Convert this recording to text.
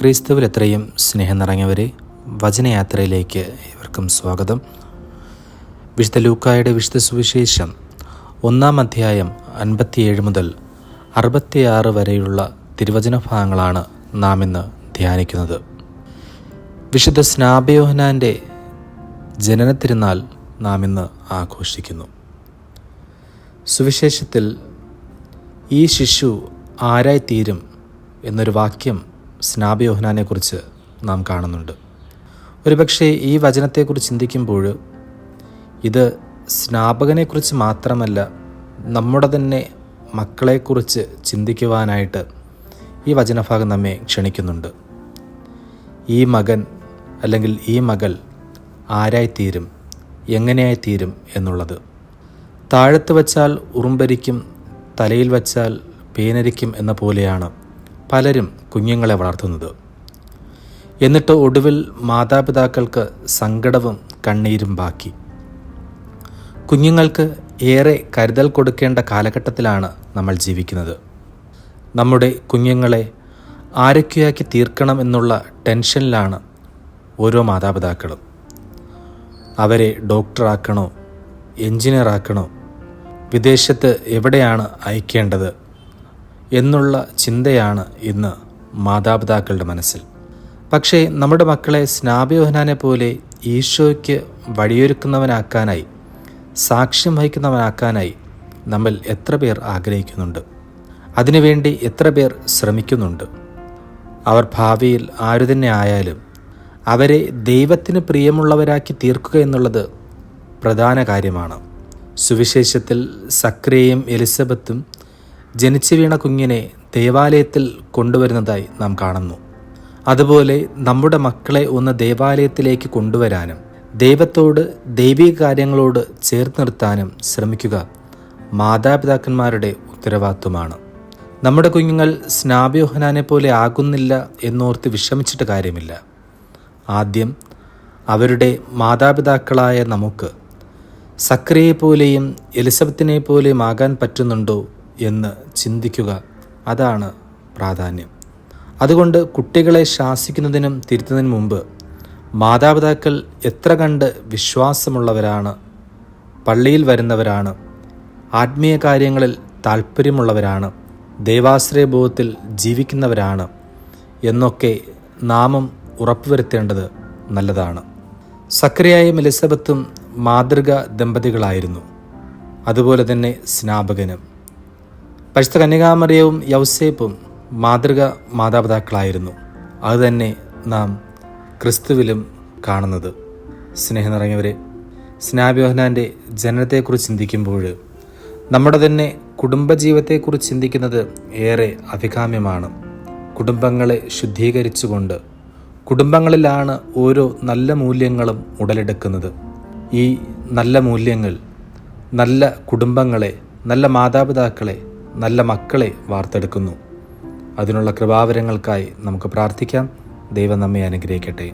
ക്രിസ്തുവിൽ എത്രയും സ്നേഹം നിറഞ്ഞവരെ, വചനയാത്രയിലേക്ക് ഏവർക്കും സ്വാഗതം. വിശുദ്ധ ലൂക്കായുടെ വിശുദ്ധ സുവിശേഷം 1 അധ്യായം 57 മുതൽ 66 വരെയുള്ള തിരുവചന ഭാഗങ്ങളാണ് നാം ഇന്ന് ധ്യാനിക്കുന്നത്. വിശുദ്ധ സ്നാപയോഹന്നാൻ്റെ ജനന തിരുനാൾ നാം ഇന്ന് ആഘോഷിക്കുന്നു. സുവിശേഷത്തിൽ ഈ ശിശു ആരായിത്തീരും എന്നൊരു വാക്യം സ്നാപയോഹന്നാനെക്കുറിച്ച് നാം കാണുന്നുണ്ട്. ഒരുപക്ഷെ ഈ വചനത്തെക്കുറിച്ച് ചിന്തിക്കുമ്പോൾ ഇത് സ്നാപകനെക്കുറിച്ച് മാത്രമല്ല, നമ്മുടെ തന്നെ മക്കളെക്കുറിച്ച് ചിന്തിക്കുവാനായിട്ട് ഈ വചനഭാഗം നമ്മെ ക്ഷണിക്കുന്നുണ്ട്. ഈ മകൻ അല്ലെങ്കിൽ ഈ മകൾ ആരായിത്തീരും, എങ്ങനെയായിത്തീരും എന്നുള്ളത്. താഴത്ത് വച്ചാൽ ഉറുമ്പരിക്കും, തലയിൽ വച്ചാൽ പേനരിക്കും എന്ന പോലെയാണ് പലരും കുഞ്ഞുങ്ങളെ വളർത്തുന്നത്. എന്നിട്ട് ഒടുവിൽ മാതാപിതാക്കൾക്ക് സങ്കടവും കണ്ണീരും ബാക്കി. കുഞ്ഞുങ്ങൾക്ക് ഏറെ കരുതൽ കൊടുക്കേണ്ട കാലഘട്ടത്തിലാണ് നമ്മൾ ജീവിക്കുന്നത്. നമ്മുടെ കുഞ്ഞുങ്ങളെ ആരൊക്കെയാക്കി തീർക്കണം എന്നുള്ള ടെൻഷനിലാണ് ഓരോ മാതാപിതാക്കളും. അവരെ ഡോക്ടറാക്കണോ, എൻജിനീയറാക്കണോ, വിദേശത്ത് എവിടെയാണ് അയക്കേണ്ടത് എന്നുള്ള ചിന്തയാണ് ഇന്ന് മാതാപിതാക്കളുടെ മനസ്സിൽ. പക്ഷേ നമ്മുടെ മക്കളെ സ്നാപയോഹന്നാനെ പോലെ ഈശോയ്ക്ക് വഴിയൊരുക്കുന്നവനാക്കാനായി, സാക്ഷ്യം വഹിക്കുന്നവനാക്കാനായി നമ്മൾ എത്ര പേർ ആഗ്രഹിക്കുന്നുണ്ട്? അതിനുവേണ്ടി എത്ര പേർ ശ്രമിക്കുന്നുണ്ട്? അവർ ഭാവിയിൽ ആരു തന്നെ ആയാലും അവരെ ദൈവത്തിന് പ്രിയമുള്ളവരാക്കി തീർക്കുക എന്നുള്ളത് പ്രധാന കാര്യമാണ്. സുവിശേഷത്തിൽ സക്രിയയും എലിസബത്തും ജനിച്ചു വീണ കുഞ്ഞിനെ ദേവാലയത്തിൽ കൊണ്ടുവരുന്നതായി നാം കാണുന്നു. അതുപോലെ നമ്മുടെ മക്കളെ ഒന്ന് ദേവാലയത്തിലേക്ക് കൊണ്ടുവരാനും ദൈവത്തോട്, ദൈവിക കാര്യങ്ങളോട് ചേർത്ത് നിർത്താനും ശ്രമിക്കുക മാതാപിതാക്കന്മാരുടെ ഉത്തരവാദിത്വമാണ്. നമ്മുടെ കുഞ്ഞുങ്ങൾ സ്നാപയോഹന്നാനെ പോലെ ആകുന്നില്ല എന്നോർത്ത് വിഷമിച്ചിട്ട് കാര്യമില്ല. ആദ്യം അവരുടെ മാതാപിതാക്കളായ നമുക്ക് സക്രിയയെ പോലെയും എലിസബത്തിനെ പോലെയും ആകാൻ പറ്റുന്നുണ്ടോ എന്ന് ചിന്തിക്കുക. അതാണ് പ്രാധാന്യം. അതുകൊണ്ട് കുട്ടികളെ ശാസിക്കുന്നതിനും തിരുത്തുന്നതിനും മുമ്പ് മാതാപിതാക്കൾ എത്ര കണ്ട് വിശ്വാസമുള്ളവരാണ്, പള്ളിയിൽ വരുന്നവരാണ്, ആത്മീയ കാര്യങ്ങളിൽ താല്പര്യമുള്ളവരാണ്, ദൈവാശ്രയബോധത്തിൽ ജീവിക്കുന്നവരാണ് എന്നൊക്കെ നാമും ഉറപ്പുവരുത്തേണ്ടത് നല്ലതാണ്. സക്രിയയും എലിസബത്തും മാതൃക ദമ്പതികളായിരുന്നു. അതുപോലെ തന്നെ സ്നാപകനും. പരിശുദ്ധ കന്യകാമറിയവും യൗസേപ്പും മാതൃക മാതാപിതാക്കളായിരുന്നു. അതുതന്നെ നാം ക്രിസ്തുവിലും കാണുന്നത്. സ്നേഹം നിറഞ്ഞവരെ, സ്നാപയോഹന്നാൻ്റെ ജനനത്തെക്കുറിച്ച് ചിന്തിക്കുമ്പോൾ നമ്മുടെ തന്നെ കുടുംബജീവിതത്തെക്കുറിച്ച് ചിന്തിക്കുന്നത് ഏറെ അഭികാമ്യമാണ്. കുടുംബങ്ങളെ ശുദ്ധീകരിച്ചുകൊണ്ട് കുടുംബങ്ങളിലാണ് ഓരോ നല്ല മൂല്യങ്ങളും ഉടലെടുക്കുന്നത്. ഈ നല്ല മൂല്യങ്ങൾ നല്ല കുടുംബങ്ങളെ, നല്ല മാതാപിതാക്കളെ, നല്ല മക്കളെ വാർത്തെടുക്കുന്നു. അതിനുള്ള കൃപാവരങ്ങൾക്കായി നമുക്ക് പ്രാർത്ഥിക്കാം. ദൈവം നമ്മെ അനുഗ്രഹിക്കട്ടെ.